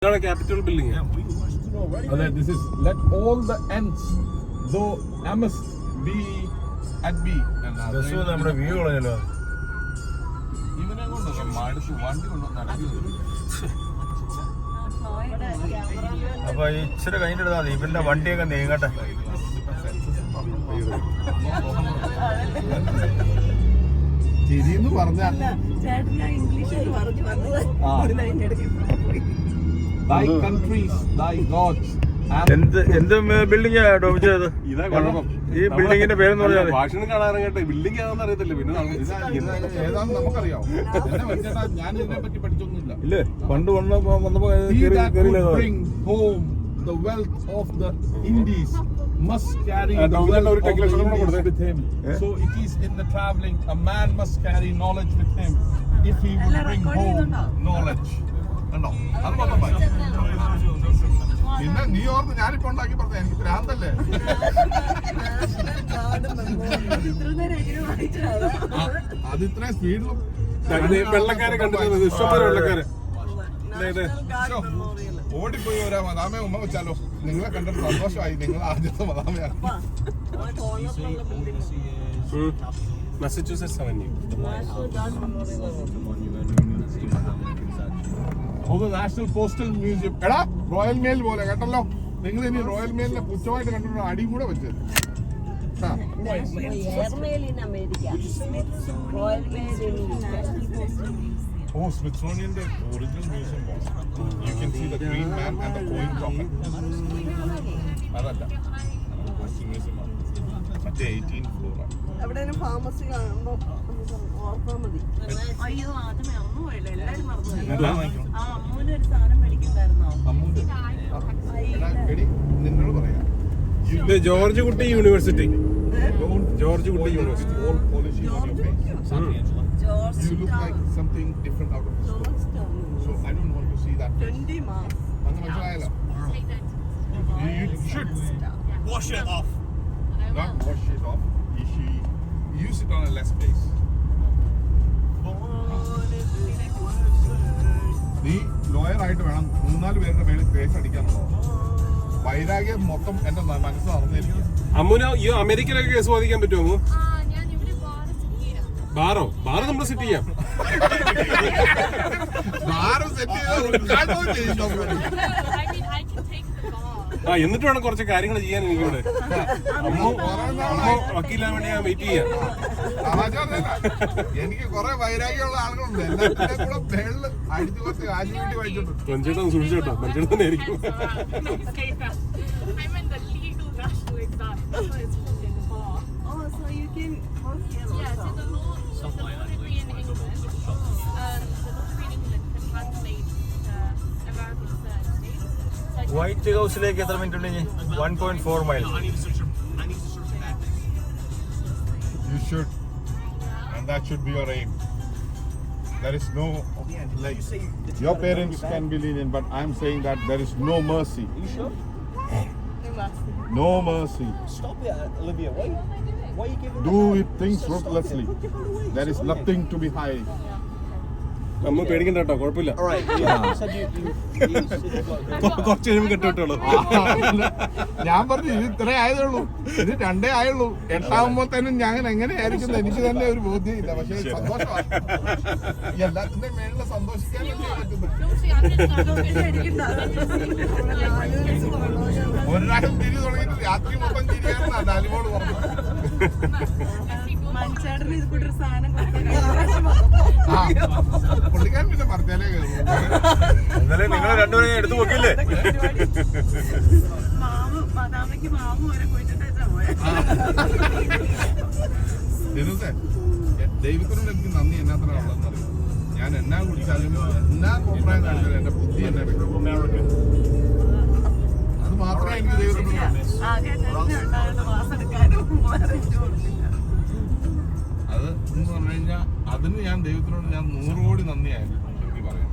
Capital building. This is let all the ends though ams be at B. നമ്മുടെ view കളഞ്ഞല്ലോ. ഇവനെ കൊണ്ടൊക്കെ മടുത്ത് വണ്ടി കൊണ്ടു നടത്തി. അപ്പൊ ഇച്ചിരി കഴിഞ്ഞിട്ട് മതി ഇവന്റെ വണ്ടിയൊക്കെ നീങ്ങട്ടെ. ചിരിന്ന് പറഞ്ഞ thy countries, thy gods. എന്ത് ബിൽഡിംഗ് ഡോമിച്ചത്? ഈ ബിൽഡിങ്ങിന്റെ പേരെന്ന് പറഞ്ഞാൽ ഭാഷണം കാണാറങ്ങട്ടെ ബിൽഡിംഗ് ആണെന്ന് അറിയത്തില്ല. പിന്നെ ഏതാണെന്ന് നമുക്കറിയാം. ഞാൻ ഇതിനെ പറ്റി പഠിച്ചൊന്നുമില്ല. ഇല്ലേ പണ്ട് വന്നപ്പോ home the wealth of the Indies must carry the wealth of the Indies with him. So it is in the traveling a man must carry knowledge with him if he would bring home knowledge. കണ്ടോ അത് മൊത്തം പിന്നെ നീ ഓർന്ന് ഞാനിപ്പോ ഉണ്ടാക്കി പറഞ്ഞ എനിക്ക് ഭ്രാന്തല്ലേ. അത് ഇത്രയും സ്പീഡിലും വെള്ളക്കാരെ കണ്ടിരുന്നത് ഇഷ്ടംപോലെ വെള്ളക്കാരെ ഓടിപ്പോയി ഒരാ മദാമയെ ഉമ്മ വെച്ചാലോ. നിങ്ങളെ കണ്ടിട്ട് സന്തോഷമായി. നിങ്ങൾ ആദ്യത്തെ മദാമയാണ്. Massachusetts Avenue. National postal museum. എടാ റോയൽ മെയിൽ പോലെ കേട്ടല്ലോ. നിങ്ങൾ ഇനി റോയൽ മെയിലിനെ പുച്ഛമായിട്ട് കണ്ടിട്ട് അടി കൂടെ വെച്ചത്. സ്മിത്സോണിയന്റെ original museum you can see the green man and the coin copper. അതല്ല മ്യൂസിയം മറ്റേ 18th ഫ്ലോർ. അവിടെ ഫാർമസി കാണുമ്പോ ഓർത്താ മതി. അയ്യോ ആദ്യമേ ഒന്നും പോയില്ല, എല്ലാരും മറന്നു. അമ്മൂന് ഒരു സാധനം മേടിക്കണ്ടായിരുന്നോ? നിന്നോട് പറയാം ജോർജ് കുട്ടി യൂണിവേഴ്സിറ്റി. ജോർജ് കുട്ടി university. You look like something different out of this world. So I don't want to see that. 20 marks. അങ്ങ് മനസ്സിലായല്ലോ. You should wash it off. Not wash it off. You should use it on a less base. നീ lawyer ആയിട്ട് വേണം 3-4 പേരുടെ മേളിൽ pace അടിക്കാനുള്ളൂ. വൈരാഗ്യം മൊത്തം എന്റെ മനസ്സ് നടന്നിരിക്കും. അമ്മുന ഈ അമേരിക്കയിലൊക്കെ കേസ് വാദിക്കാൻ പറ്റുമോ? ബാറോ നമ്മൾ സെറ്റ് ചെയ്യാം. എന്നിട്ട് വേണം കുറച്ച് കാര്യങ്ങൾ ചെയ്യാൻ എനിക്കിവിടെ. അമ്മ വക്കീലാൻ വേണ്ടി ഞാൻ വെയിറ്റ് ചെയ്യാം. എനിക്ക് കുറെ വൈരാഗ്യമുള്ള ആളുകളുണ്ട്. എല്ലാത്തിനും കൂടെ മേളില് അടിച്ചു കുറച്ച് കാശ് വേണ്ടി വായിച്ചിട്ടുണ്ട്. മനുഷ്യട്ടം സൂക്ഷിച്ചോട്ടോ. മനുഷ്യട്ടം തന്നെ ആയിരിക്കും. വൈറ്റ് ഹൗസിലേക്ക് എത്ര മിനിറ്റ് ഉണ്ട്? 1.4 mile. You should, and that should be your aim. There is no, like, your parents can be lenient, but I'm saying that there is no mercy. Are you sure? No mercy. Stop it, Olivia. Why are you giving? Do it things ruthlessly. There is nothing to be hiding. അമ്മ പേടിക്കണ്ട കേട്ടോ, കുഴപ്പമില്ല. കുറച്ച് കഴിയുമ്പോൾ കെട്ടുവിട്ടുള്ളൂ. ഞാൻ പറഞ്ഞു ഇത് ഇത്രേ ആയതേ ഉള്ളൂ, ഇത് 2 ആയുള്ളൂ. 8ആവുമ്പോഴത്തേനും ഞാൻ എങ്ങനെയായിരിക്കും എനിക്ക് തന്നെ ഒരു ബോധ്യമില്ല. പക്ഷെ സന്തോഷമാണ്. എല്ലാത്തിന്റെ മേളിൽ സന്തോഷിക്കാൻ ഒരു പ്രാവശ്യം തിരി തുടങ്ങിയിട്ട് രാത്രി മൊത്തം തിരിയാണെന്നാ ഡാലിമോട് പറഞ്ഞു. പുള്ളിക്കാരൻ പിന്നെ പറഞ്ഞാലേ ഇന്നലെ നിങ്ങൾ രണ്ടുപേരും എടുത്തു നോക്കില്ലേ? ദൈവത്തിനോട് എനിക്ക് നന്ദി എന്നാത്ര ഉള്ളതെന്നറിയാം. ഞാൻ എന്നാ കുടിച്ചാലും എന്നാ അഭിപ്രായം കാണിച്ചാലും എന്റെ ബുദ്ധി എന്നെ അത് മാത്രമേ എനിക്ക് ദൈവത്തിനോട് അത് എന്ന് പറഞ്ഞു കഴിഞ്ഞാൽ അതിന് ഞാൻ ദൈവത്തിനോട് ഞാൻ 100 കോടി നന്ദിയായിരുന്നു എനിക്ക് പറയാം.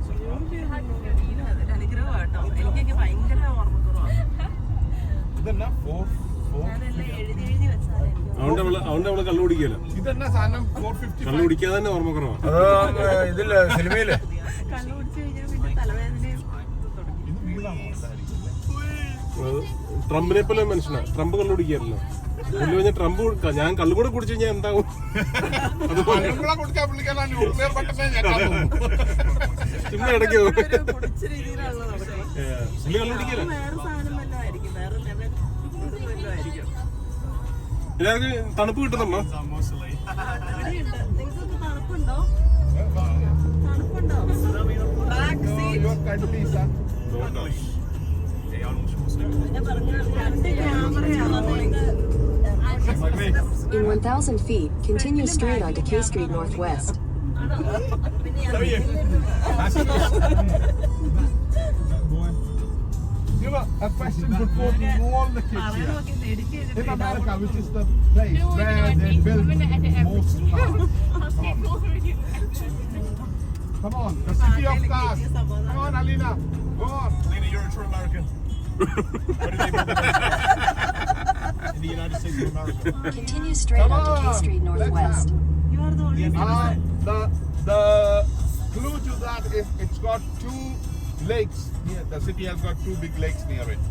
ഇതെന്നാ അതുകൊണ്ട് അവള് കള്ളു കുടിക്കല്ലോ. ഇതെന്നാ സാധനം 450 കള്ളു കുടിക്കാതെ തന്നെ ഓർമ്മ കുറവാണ്. അത് ഇതില്ല സിനിമയില്ലേ? കള്ളു കുടിച്ചു കഴിഞ്ഞാൽ പിന്നെ തലവേദനയും ഇത് ട്രംപിനെ പോലെ മനുഷ്യനാ. ട്രംപ് കള്ളു കുടിക്കാറില്ല. പുള്ളി പറഞ്ഞ ട്രംപ് ഞാൻ കള്ളു കൂടെ കുടിച്ചു കഴിഞ്ഞാൽ എന്താവും? അതുപോലെ ചുമ്മാ ഇടയ്ക്ക് പൊടിച്ച രീതിയിലാണല്ലോ നടക്കുന്നത്. പുള്ളി കള്ളു കുടിക്കില്ല. വേറെ സാധനം വല്ലതും ആയിരിക്കും, വേറെ ലെവൽ വല്ലതും ആയിരിക്കും. എല്ലാവർക്കും തണുപ്പ് കിട്ടുന്നുണ്ടോ? ഇവിടെയുണ്ട്. നിങ്ങൾക്ക് തണുപ്പുണ്ടോ? തണുപ്പുണ്ടോ? Black sea. ഞാൻ പറഞ്ഞു, രണ്ട് ക്യാമറയാണ്. In 1,000 feet, continue straight onto K Street Northwest. You know, a question put forth to all the kids here. In America, which is the place where they build most cars? Come on, the city of cars. Come on, Alina. Go on. Alina, you're a true American. Where did they build it? In the United States of America. Continue straight Come onto K on. Street Northwest. You are the only The clue to that is it's got two lakes here. The city has got two big lakes near it.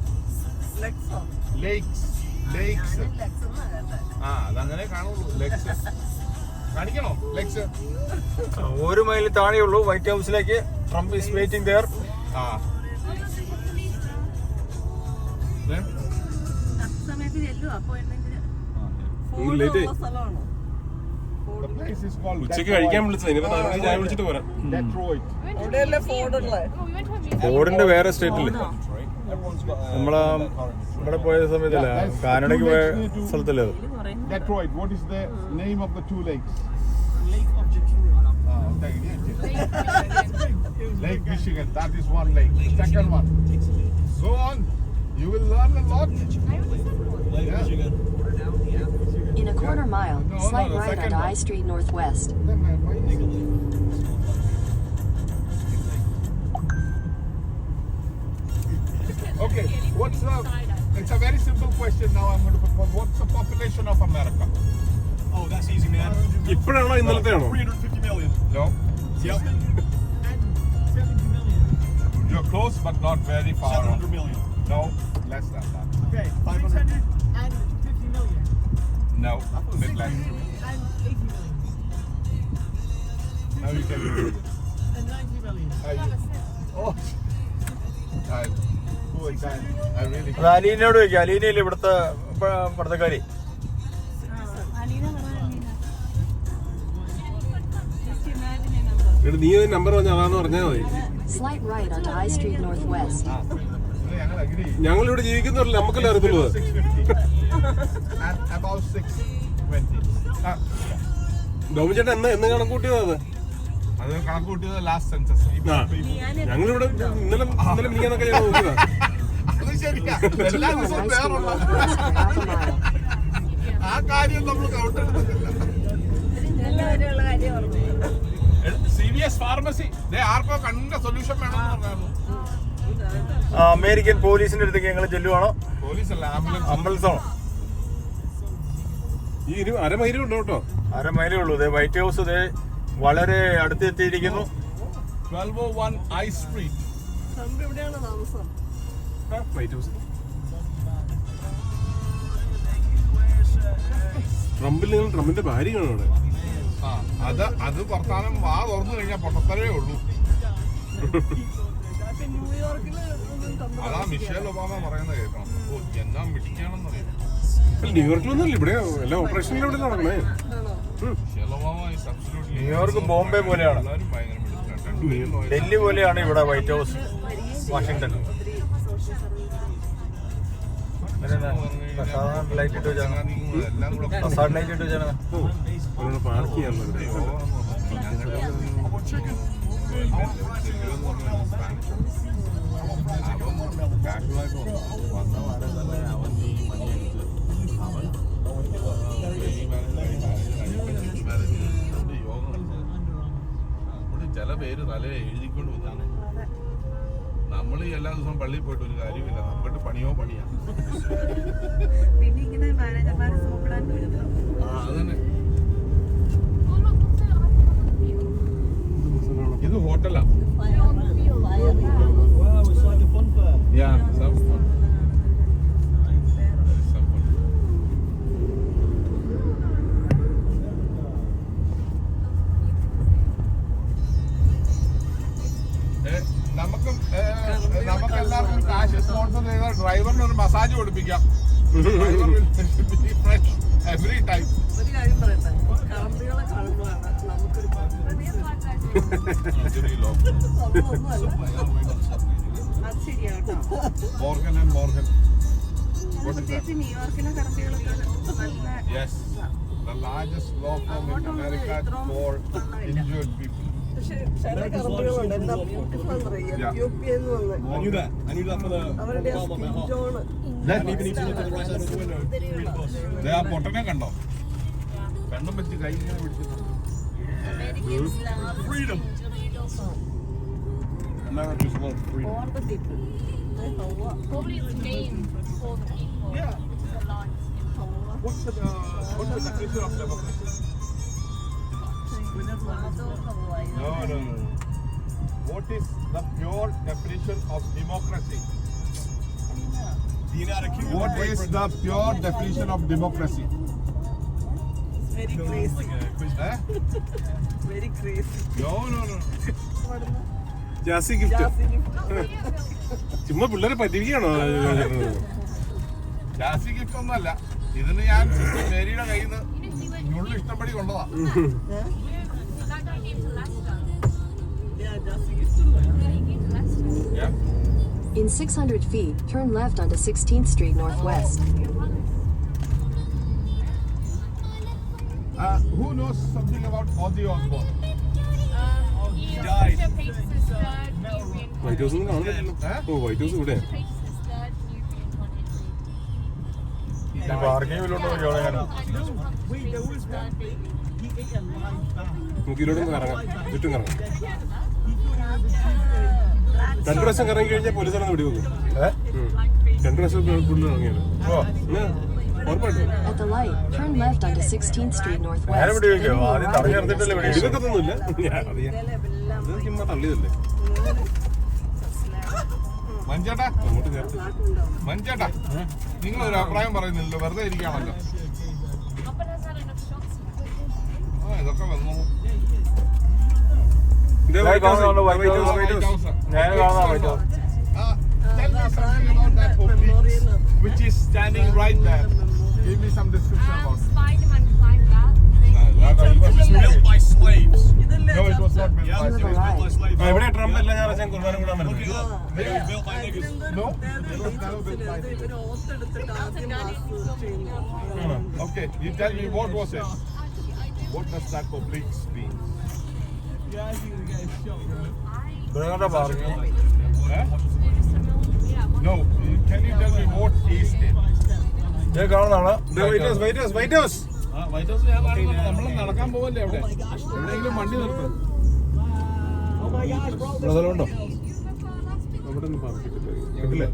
Lexo. Lakes. Lexo എന്നല്ല കേട്ടെ. അതങ്ങനെ കാണുള്ളൂ. ലെക്സ് കാണിക്കണോ? ലെക്സ് 1 mile താഴെയുള്ളൂ white ഹൗസിലേക്ക്. Trump is waiting there. സമയത്ത് ചെല്ലും. അപ്പൊ എന്തെങ്കിലും late ആയി. ഫോണുള്ള സ്ഥലമാണോ? The place is called ഉച്ചയ്ക്ക് കഴിക്കാൻ വിളിച്ചത്. ഇനിയിപ്പോ ചായ വിളിച്ചിട്ട് പോരാം. Detroit. അവിടെയല്ലേ ഫോണുള്ളത്? ഫോർഡിന്റെ വേറെ സ്റ്റേറ്റില് നമ്മളെ ഇവിടെ പോയ സമയത്തല്ല, കാനഡയ്ക്ക് പോയ സ്ഥലത്തല്ലേ അത്. Detroit. What is the name of the two lakes? Lake Michigan. That is one lake. Second one. Go on. You will learn a lot. Lake Michigan. In a quarter mile, No, slight the right second onto one. I Street Northwest. Okay. What's the? It's a very simple question. Now I'm going to put. What's the population of America? Oh, that's easy, man. ഇപ്പോഴാണോ ഇന്നലത്തെയാണോ? 350 million. No. Yep. You're close, but not very far. 700 million. No. Less than that. Okay, 550 million. No. Bit less. Now you can do it. And 90 million. Oh. Poor guy. I really. അത് അലീനയോട് ചോദിക്കാം. അലീനയില്ലേ ഇവിടുത്തെ പഠിത്തക്കാരി? അലീന പറ, Aleena. Just imagine a number. നീ ഒരു number പറഞ്ഞ അതാന്ന് പറഞ്ഞാൽ മതി. Slight right onto I Street Northwest. ഞങ്ങൾ agree. ഞങ്ങളിവിടെ ജീവിക്കുന്നവരല്ലേ, നമുക്കല്ലേ അറിയത്തുള്ളത്. 650. And about 620. ഡോമി ചേട്ടൻ എന്ന് കണക്ക് കൂട്ടിയതാ അത്? അത് കണക്ക് കൂട്ടിയത് ലാസ്റ്റ് സെൻസസ്. ഞങ്ങളിവിടെ ഇന്നലെ മിനിക്കാന്നൊക്കെ ഞാൻ നോക്കിയതാ. അത് ശരിയാ. എല്ലാ Continue on ദിവസവും I Street വേറുള്ള Northwest for half a mile. ആ കാര്യം നമ്മൾ കൗണ്ടെടുത്തില്ല. എല്ലാവരെയുള്ള കാര്യം പറഞ്ഞു. CVS ഫാർമസി ആർക്കോ കണ്ട സൊല്യൂഷൻ വേണമെന്ന് പറഞ്ഞായിരുന്നു. അമേരിക്കൻ പോലീസിന്റെ അടുത്തേക്ക് ഞങ്ങൾ ചെല്ലുവാണോ? പോലീസല്ല, ആംബുലൻസ്. അമ്പലസ് ആണോ? ഈ അരമൈലും ഉണ്ടോ കേട്ടോ? 1/2 മൈലേ ഉള്ളൂ. വൈറ്റ് ഹൗസ് വളരെ അടുത്തെത്തിയിരിക്കുന്നു. 1201 I Street. ട്രംപ് എവിടെയാണ് താമസം? White house. ട്രംപിന്റെ ഭാര്യ കാണും അവിടെ. അത് വർത്താനം വാ തുറന്നു കഴിഞ്ഞാൽ പൊട്ടത്തരേ ഉള്ളൂ. ന്യൂയോർക്കില് അതാ മിഷേൽ ഒബാമ പറയുന്നത് കേൾക്കണം. ഓ എന്നാ മിടിക്കാണെന്ന് അറിയാം. ന്യൂയോർക്കിലൊന്നുമില്ല, ഇവിടെ എല്ലാ ഓപ്പറേഷനിലും ഇവിടെ നടക്കണേ. Michel Obama is absolutely. New York Bombay പോലെയാണ്. എല്ലാവരും ഭയങ്കര മിടുക്കരാണ്. ഡൽഹി പോലെയാണ് ഇവിടെ വൈറ്റ് ഹൗസ്. വാഷിംഗ്ടൺ ലൈറ്റ് ഇട്ട് വെച്ചാണ്. എല്ലാം കൂടെ ലൈറ്റ് ഇട്ട് വെച്ചാണ്. പാർക്ക് ചെയ്യാറുണ്ട്. ചില പേര് തലേ എഴുതിക്കൊണ്ട് വന്നാണ്. നമ്മൾ എല്ലാ ദിവസവും പള്ളിയിൽ പോയിട്ട് ഒരു കാര്യമില്ല, നമുക്ക് പണിയോ പണിയാ. പിന്നെ ഇങ്ങനെ മാനേജർമാരെ സോപ്പിടാൻ വരുന്നത്. അതന്നെ. ഇത് ഹോട്ടലാ. Yeah, some fun. Some fun. നമുക്ക് എല്ലാവർക്കും കാശ് സ്പോൺസർ ചെയ്ത ഡ്രൈവറിന് ഒരു മസാജ് കൊടുപ്പിക്കാം. Every time. ഒരു കാര്യം പറയട്ടെ, കറമ്പികളെ കാണുമ്പോഴാണ് നമുക്കൊരു അത് ശരിയാട്ടോ. Morgan and Morgan. പ്രത്യേകിച്ച് ന്യൂയോർക്കിലെ കറമ്പികളൊക്കെ നല്ല Yes, the largest law firm in America for injured people. പക്ഷെ ചില കറമ്പികളുണ്ട് എന്താ ബ്യൂട്ടിഫുൾ എന്ന് പറയാ. യൂപിഎൻ എന്ന് പറഞ്ഞ I knew that for the അവരുടെ farm on my skin house. Tone And even if you look at the right side of the window, read the bus. ദേ ആ പൊട്ടനെ കണ്ടോ? കണ്ണും വെച്ച് കൈ ഇങ്ങനെ പിടിച്ചിട്ടുണ്ട്. Freedom. Americans want freedom. For the people. Probably it's named for the people. Yeah. The lines. What's the definition of democracy? No. What is the pure definition of democracy? The United Kingdom. What is the pure definition of democracy? Very crazy, Eh? Very crazy. No. Jassie Gift ചുമ്മാ പിള്ളേരെ പറ്റിരിക്കുകയാണോ? Jassie gift ഒന്നുമല്ല. ഇതിന് ഞാൻ മേരിയുടെ കയ്യിൽ നിന്ന് ഞുള്ളു ഇഷ്ടംപടി കൊണ്ടതാ. That guy came to Leicester. He came to Leicester. Yeah. In 600 feet, turn left onto 16th Street Northwest. Who knows something about Ozzy Osbourne? He died. Pace his third European white house ഒന്നും കാണുന്നില്ലല്ലോ. ഓ white house ഇവിടെ. Pace his third European continent. Parking വല്ലോണ്ട് നോക്കിയോളെ ഞാൻ. നമുക്ക് ഇതിലൂടെ കറങ്ങാം, ചുറ്റും കറങ്ങാം. 2 പ്രാവശ്യം കറങ്ങി കഴിഞ്ഞാൽ പോലീസുകാരെ വെടിവെക്കും. 2 പ്രാവശ്യം കൂടുതൽ ഇറങ്ങിയത് ഉറപ്പായിട്ടും. At the light, turn left onto 16th Street നേരെ Northwest. വെടി വെക്കോ? ആദ്യം തടഞ്ഞു നിർത്തിയിട്ടല്ലേ വെടി വെക്കൂ? വെടിവെക്കത്തൊന്നുമില്ല. ഇത് ചുമ്മാ തള്ളിയതല്ലേ. മഞ്ചേട്ടാ, അങ്ങോട്ട് നേരത്തെ മഞ്ചേട്ടാ, നിങ്ങൾ ഒരു അഭിപ്രായം പറയുന്നില്ലല്ലോ, വെറുതെ ഇരിക്കാണല്ലോ. Upper has had enough shots. ഇതൊക്കെ വന്നു. ഇതേ ഞാൻ വൈറ്റ് ഹൗസ്, കാണുന്നുണ്ട് white house, white white house. ഞാൻ കാണാൻ പറ്റുമോ? Tell me something about that oblique which is standing right there. Give me some description about it. Spider-Man climbed that thing. Built by slaves. No, it was not built Yeah, by it was slaves. built by slaves. ആ, ഇവിടെ Trump എല്ലാ ഞായറാഴ്ചയും കുർബാന കൂടാൻ വരുന്നത്. It was built by niggas. No, it was never built by slaves. ഇവര് ഓത്തെടുത്തിട്ട് ആദ്യം mass ചെയ്യുന്നു. Okay, you tell me what was it? What does that oblique mean? ഇവിടെ parking Eh? No, can you tell me what is it? ഇത് കാണുന്നതാണ്. ഇതേ white house, white house, white house. നമ്മൾ നടക്കാൻ പോവല്ലേ അവിടെ? എവിടെയെങ്കിലും വണ്ടി നിർത്തും. ഇവിടെ സ്ഥലമുണ്ടോ? അവിടെ ഒന്നും പാർക്ക് കിട്ടില്ല.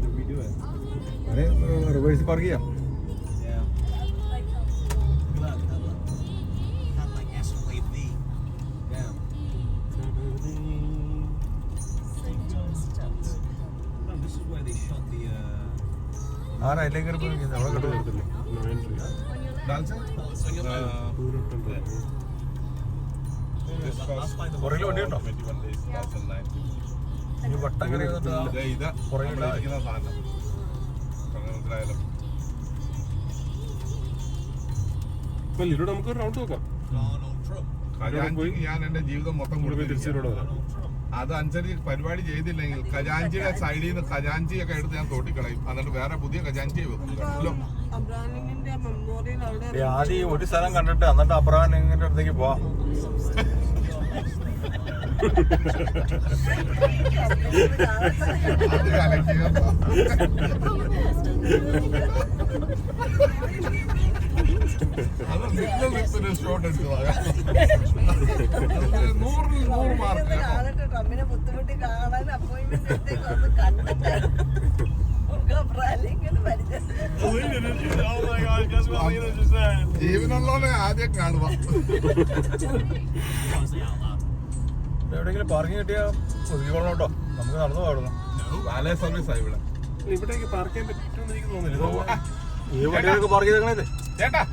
റിവേഴ്സ് പാർക്ക് ചെയ്യാം. This is where they shot the. ആരാ അതിലേക്ക് അവിടെ കിട്ടും. This cost പുറകിൽ വണ്ടിയുണ്ടോ? 21 days, 2009. ഈ വട്ടം കയറി വന്നിട്ട് ദേ ഇത് പുറകിൽ അവിടെ ഇരിക്കുന്ന സാധനം. മനസ്സിലായാലോ? ഇപ്പൊ ഇതിലൂടെ നമുക്ക് ഒരു റൗണ്ട് നോക്കാം. Donald Trump. ഖജാൻജിക്ക് ഞാൻ എന്റെ ജീവിതം മൊത്തം ഇവിടെ പോയി തിരിച്ചു കൊടുത്തിരിക്കുകയാണ്. ഇവിടെ വരാം. അതനുസരിച്ച് പരിപാടി ചെയ്തില്ലെങ്കിൽ ഖജാൻജിയുടെ സൈഡിൽ നിന്ന് ഖജാൻജിയൊക്കെ എടുത്ത് ഞാൻ തോട്ടിക്കളയും. എന്നിട്ട് വേറെ പുതിയ ഖജാൻജിയെ വെക്കും. കേട്ടോ? അബ്രാഹിമിന്റെ മെമ്മോറിയൽ അവിടെ ആദ്യം ഈ ഒരു സ്ഥലം കണ്ടിട്ട് എന്നിട്ട് അബ്രഹാമിന്റെ അടുത്തേക്ക് പോവാം. അത് കലക്കി കേട്ടോ. അത് നിങ്ങൾ വിപ്പിന് ഷോട്ട് എടുത്തതാ. 100 മാർക്ക് കേട്ടോ. കാണട്ടെ, ട്രംപിനെ ബുദ്ധിമുട്ടി കാണാൻ അപ്പോയിന്റ്മെന്റ് എടുത്തേക്ക് വന്ന് കണ്ടിട്ടാണ് നമുക്ക് അബ്രാഹിമിനെ പരിചയം. Oh my God, guess what Lena just said? ജീവനുള്ളവനെ ആദ്യം കാണുക. എവിടെയെങ്കിലും പാർക്കിംഗ് കിട്ടിയാൽ ഒതുക്കിക്കൊള്ളണം കേട്ടോ. നമുക്ക് നടന്നു പോകണം. വാലേ സർവീസ് ആയി ഇവിടെ. ഇവിടേക്ക് പാർക്ക് ചെയ്യാൻ പറ്റുമെന്ന് എനിക്ക് തോന്നുന്നില്ല. ഈ വണ്ടികളൊക്കെ പാർക്ക് ചെയ്തേക്കണേ. ചേട്ടാ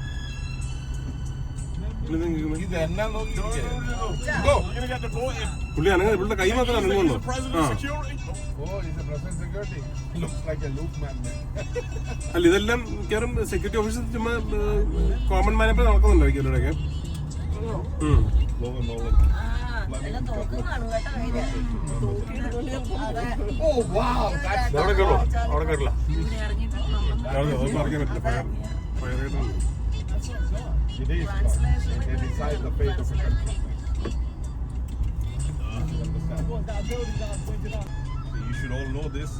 ഇത് നിങ്ങൾക്ക് ഇത് എന്നാ നോക്കി You're gonna get deported. പുള്ളി അനങ്ങ ഇവിടെ കൈ മാത്രം അനങ്ങുള്ളൂ. President ആ security. Oh, he's a present security. Looks like a loop man. അല്ല ഇതെല്ലാം മിക്കവാറും സെക്യൂരിറ്റി ഓഫീസർ ചുമ്മാ കോമൺ മാനേജർ നടക്കുന്നുണ്ടായിരിക്കും ഇവിടെയൊക്കെ. എല്ലാം തോക്കും കാണും കേട്ടോ കയ്യില്. അതെ. Oh wow, that's അവിടെ കയറുള്ളൂ, അവിടെ കയറില്ല. ഇവിടെ ഇറങ്ങിയിട്ട് അത് പാർക്ക് ചെയ്യാൻ പറ്റില്ല. ഫയർ ആയിട്ടുണ്ട്. it is. They decide the fate of a country. You should all know this.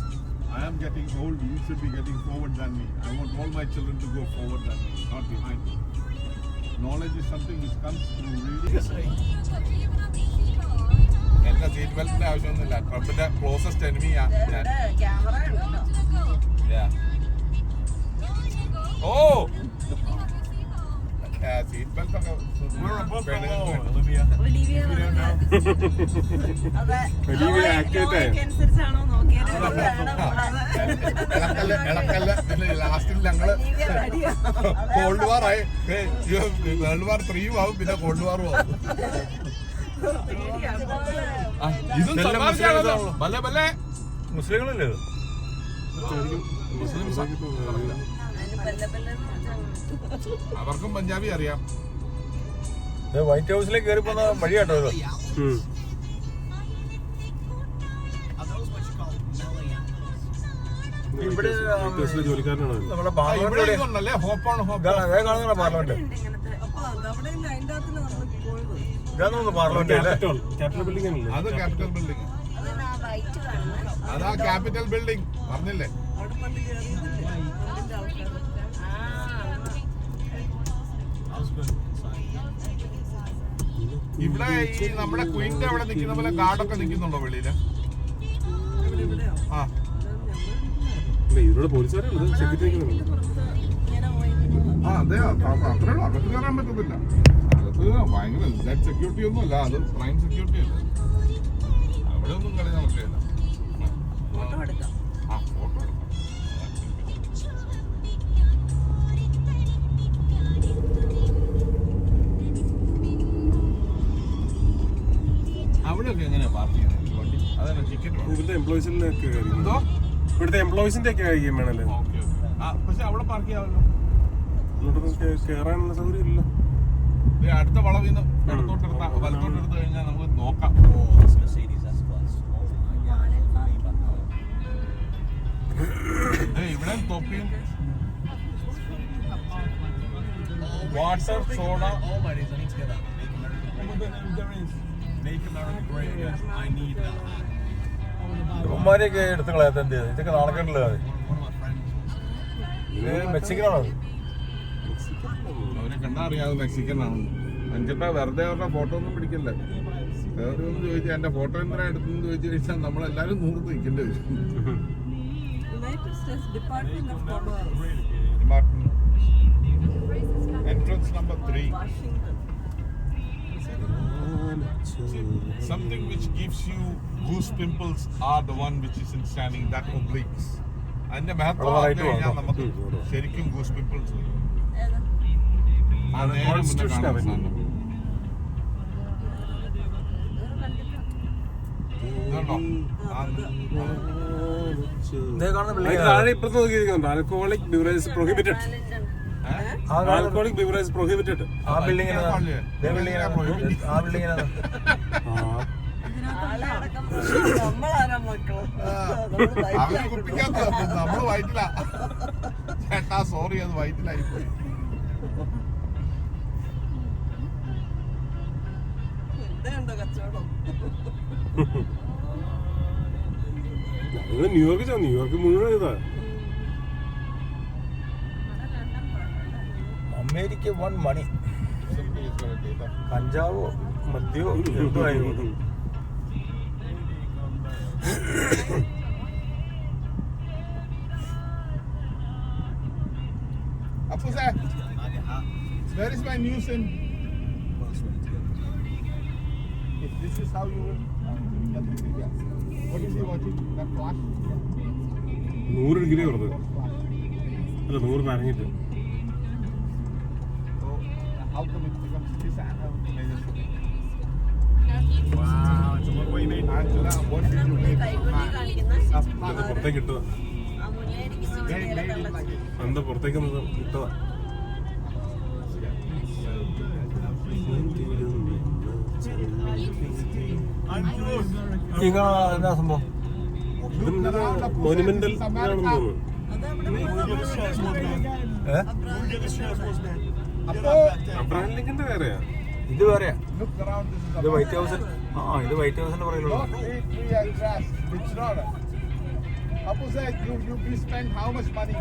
I am getting old. You should be getting forward than me. I want all my children to go forward than me, not behind me. Knowledge is something which comes through reading. എന്റെ seat ബെൽറ്റിന്റെ ആവശ്യമൊന്നുമില്ല. ട്രംപിന്റെ closest എനിമിയാ ഞാൻ. Camera ഉണ്ടല്ലോ. ഓ seat belt ഒക്കെ We're above the law, Olivia. Olivia അതെ activate ആയോ? അനുസരിച്ചാണോ നോക്കിയത് ഇളക്കല്ല. പിന്നെ ലാസ്റ്റിൽ ഞങ്ങള് കോൾഡ് വാർ ആയി. വേൾഡ് വാർ 3 ആവും, പിന്നെ കോൾഡ് വാറും ആവും. ഇതും തമാശയാണല്ലോ. ഭലെ ഭലെ മുസ്ലിങ്ങളല്ലേ ഇത്? അവർക്കും പഞ്ചാബി അറിയാം. ഇത് വൈറ്റ് ഹൗസിലേക്ക് കയറി പോകുന്ന വഴിയാട്ടോ ഇത്. ഇവിടെ ജോലിക്കാരനാണോ? നമ്മുടെ ഇവിടെ പാർലമെന്റ് ഇതുണ്ടല്ലേ, ഹോപ്പ് ഓൺ ഹോപ്പ്. കാണുന്ന പാർലമെന്റ് ഇങ്ങനത്തെ അപ്പൊ അവിടെ അതിന്റെ അകത്ത് നമ്മൾ പോയത് ഇതാന്ന് പാർലമെന്റ് അല്ലേ? ക്യാപിറ്റൽ ബിൽഡിംഗ് ആണല്ലേ? അത് ക്യാപിറ്റൽ ബിൽഡിംഗ്. അതാണ് ആ വൈറ്റ് കാണുന്നത്. അതാ ക്യാപിറ്റൽ ബിൽഡിംഗ് പറഞ്ഞില്ലേ. അവിടെ പണ്ട് കയറിയിട്ടില്ലേ അതിന്റെ ആൾക്കാർ. ഇവിടെ ഈ നമ്മുടെ ക്വീന്റെ അവിടെ നിൽക്കുന്ന പോലെ ഗാർഡൊക്കെ നിൽക്കുന്നുണ്ടോ വെളിയില്? ആ ഇതിലൂടെ പോലീസുകാരുള്ളത് സെക്യൂരിറ്റി ഇങ്ങനെ പോയി ആ അതെ, അത്രേ ഉള്ളൂ. അകത്ത് കയറാൻ പറ്റത്തില്ല. അകത്ത് ഭയങ്കര ഡെഡ് സെക്യൂരിറ്റി ഒന്നും അല്ല, അത് പ്രൈം സെക്യൂരിറ്റി അല്ല. അവിടെ ഒന്നും കളി നടക്കില്ല. ഫോട്ടോ എടുക്കാം. ആ ഫോട്ടോ എടുക്കാം. അവിടെയൊക്കെ എങ്ങനെയാ പാർക്ക് ചെയ്യുന്നത് വണ്ടി? അതാണ് ടിക്കറ്റ്. ഇവിടുത്തെ എംപ്ലോയീസിനൊക്കെ എന്തോ ഇവിടുത്തെ എംപ്ലോയീസിന്റെ ഒക്കെ ആയിരിക്കും വേണല്ലേ? Okay okay. ആ പക്ഷെ അവിടെ പാർക്ക് ചെയ്യാമല്ലോ. ഇങ്ങോട്ടൊന്നും കയറാനുള്ള സൗകര്യം ഇല്ല. അടുത്ത വളവിന്ന് ഇടത്തോട്ടെടുത്ത വലത്തോട്ടെടുത്ത് കഴിഞ്ഞാൽ നമുക്ക് നോക്കാം. ഇവിടെ തൊപ്പിയും വാട്ടർ സോഡ. ഉമ്മാരെയൊക്കെ എടുത്ത് കളയാത്ത എന്ത് ചെയ്തു? ഇതൊക്കെ നാണക്കേണ്ടല്ലോ. അത് ഇത് മെക്സിക്കനാണോ? അത് അവരെ കണ്ടാ അറിയാതെ മെക്സിക്കൻ ആണെന്ന്. എനിക്കിട്ടാ വെറുതെ അവരുടെ ഫോട്ടോ ഒന്നും പിടിക്കല്ലേ. വേറെ ഒന്ന് ചോദിച്ചാൽ എന്റെ ഫോട്ടോ എന്തിനാ എടുത്തെന്ന് ചോദിച്ചു കഴിഞ്ഞാൽ നമ്മളെല്ലാരും 100 നിൽക്കേണ്ടി വരും. United States department of commerce entrance number 3. Washington. Something which gives you goose pimples are the one which is in standing, that obliques. അതിന്റെ മഹത്വം അറിഞ്ഞു കഴിഞ്ഞാൽ നമുക്ക് ശരിക്കും ഗൂസ് പിമ്പിൾസ് വരും. ഏതാ? ആ നേരെ മുന്നേ കാണുന്ന സാധനം. ഇതുണ്ടോ? താഴെ ഇപ്പുറത്ത് നോക്കിയിരിക്കുന്നുണ്ട് alcoholic beverages prohibited. Alcoholic beverages prohibited. ആ ബിൽഡിങ്ങിന് ആ ബിൽഡിങ്ങിന് ആളെ അടക്കം നമ്മളാരാ മക്കള്? അവര് കുപ്പിക്കാത്ത നമ്മള് വയറ്റില. ചേട്ടാ സോറി, അത് വയറ്റിലായി പോയി. എന്താ കച്ചവടം? ന്യൂയോർക്ക് ചെന്നു. ന്യൂയോർക്ക് മുഴുവൻ ഇതാ. അമേരിക്ക 1 മണി. കഞ്ചാവോ മദ്യമോ എന്തോ ആയിക്കോട്ടെ. Appu sir, where is my news in? If this is how you will, what is he watching? That flash? 100 degree വെറുതെ അല്ല 100 പറഞ്ഞിട്ട് How come it becomes this angle? Wow, it's a lot way made. Angela, what did you make? കൈകൊട്ടി കാണിക്കുന്ന എന്താ പുറത്തേക്ക് ഇട്ടതാ ആ മുന്നേ എനിക്ക് ഇച്ചിരി വെള്ളത്തിൽ എന്താ പുറത്തേക്ക് ഇട്ടതാ ഈ എന്നാ സംഭവം മോനുമെന്റൽ ആണെന്ന് തോന്നുന്നു. അബ്രഹാം ലിങ്കന്റെ വേറെയാ ഇത് വേറെയാ Look around, this is ഇത് വൈറ്റ് ഹൗസിൽ ഇത് വൈറ്റ് ഹൗസിന്റെ പറയുള്ളൂ Don't eat tree and grass. It's not. Apu said you spend how much money?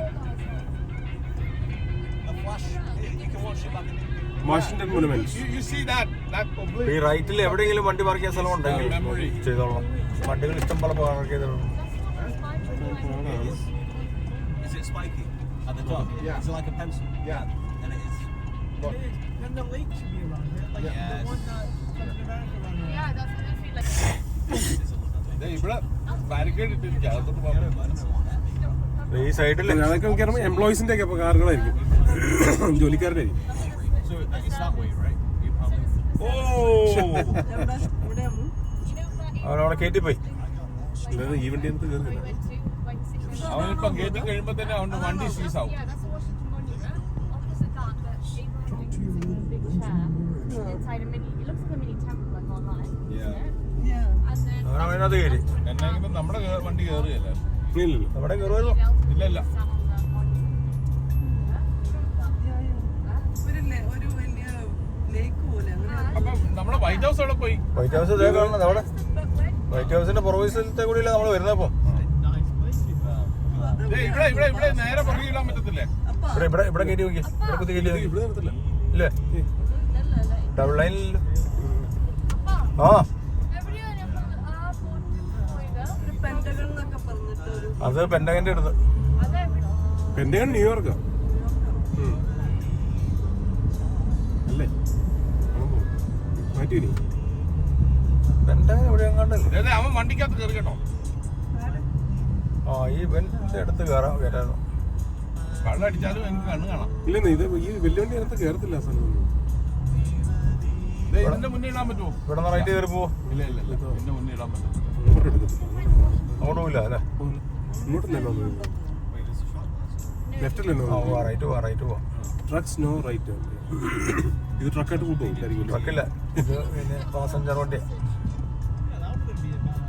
Washington monument. You see that ഈ oblique? റൈറ്റിൽ എവിടെയെങ്കിലും വണ്ടി പാർക്ക് ചെയ്യാൻ സ്ഥലം ഉണ്ടെങ്കിൽ ചെയ്തോളാം. വണ്ടികൾ ഇഷ്ടം പോലെ പാർക്ക് ചെയ്തോളാം. Is it spiky at the top? Yeah. Is it like a pencil? Yeah. And it is. Then the lake should be around here. Like Yes. the one that Captain America ran around. Yeah, that's what I feel like. ഇവിടെ barricade ഇട്ടിരിക്കുക അകത്തോട്ട് പോകാൻ ഈ സൈഡിൽ അതൊക്കെ മിക്കവാറും എംപ്ലോയീസിന്റെ ഒക്കെ കാറുകളായിരിക്കും, ജോലിക്കാരുടെ ആയിരിക്കും. So it's that way, right? You probably. എവിടെ ഇവിടെ അവനവിടെ കയറ്റിപ്പോയി. അല്ലാതെ ഈ വണ്ടി എന്ത് കയറുന്നില്ല. Went to like 6 years ago. അവനിപ്പം കയറ്റി കഴിയുമ്പോ തന്നെ അവന്റെ വണ്ടി സീസ് ആവും. Yeah, that's the Washington Monument. Opposite that, the Abraham Lincoln sitting in a big chair inside a mini. It looks like a mini temple, like online. Yeah. Isn't it? Yeah. And then അവൻ അതിനകത്ത് കയറി. എന്നെങ്കിലും നമ്മുടെ വണ്ടി കയറുകയല്ല. ഇല്ലല്ലോ. നമ്മുടെ കയറുമല്ലോ. ഇല്ല ഇല്ല. sat on the monument. ഇവരില്ലേ ഒരു വലിയ ലേക്ക് പോലെ അങ്ങനെ അപ്പം നമ്മുടെ വൈറ്റ് ഹൗസ് അവിടെ പോയി. വൈറ്റ് ഹൗസ് ഇതേ കാണുന്നത് അവിടെ. വൈറ്റ് ഹൗസിന്റെ പുറകുവശത്തെ കൂടിയല്ലേ നമ്മൾ വരുന്നപ്പോ. ഇവിടെ ഇവിടെ ഇവിടെ നേരെ പുറകെ ഇടാൻ പറ്റത്തില്ലേ? ഇവിടെ ഇവിടെ ഇവിടെ കയറ്റി നോക്കി. ഇവിടെ കുത്തി കയറ്റി നോക്കി. ഇവിടെ നിർത്തില്ല. ഇല്ലേ ഡബിൾ ലൈനിൽ. ആ എവിടെയാ നമ്മൾ ആ ബോട്ടിൽ പോയത്? ഒരു പെന്റഗൺ എന്നൊക്കെ പറഞ്ഞിട്ട് ഒരു അത് പെൻഡകന്റെ അടുത്ത്. അതെവിടെ? പെന്റഗൺ ന്യൂയോർക്കാ. അല്ലേ മാറ്റി വരും. പെൻഡകൻ ഇവിടെ എങ്ങാണ്ടല്ലേ. അതെ അവൻ വണ്ടിക്കകത്ത് കയറി കേട്ടോ. ആ ഈ ഇവന്റെ അടുത്ത് കയറ്റായിരുന്നു. കള്ളടിച്ചാലും എനിക്ക് കണ്ണ് കാണാം. ഇല്ലെന്ന് ഇത് ഈ വലിയ വണ്ടി അകത്ത് കയറത്തില്ല ആ സ്ഥലം. ഇതിന്റെ മുന്നേ ഇടാൻ പറ്റുമോ? ഇവിടെ നിന്ന് റൈറ്റ് കയറി പോവോ. ഇല്ല ഇല്ല ഇല്ല ഇതിന്റെ മുന്നേ ഇടാൻ പറ്റും. അങ്ങോട്ട് എടുക്കത്തില്ല. അങ്ങോട്ട് പോയില്ല അല്ലേ. ഇങ്ങോട്ടല്ലോ ലെഫ്റ്റിലല്ലോ. ആ റൈറ്റ് പോവാ റൈറ്റ് പോവാ. Trucks no right. ഇത് ട്രക്കായിട്ട് കൂട്ടും. ട്രക്കില്ല, ഇത് പിന്നെ പാസഞ്ചർ വണ്ടി.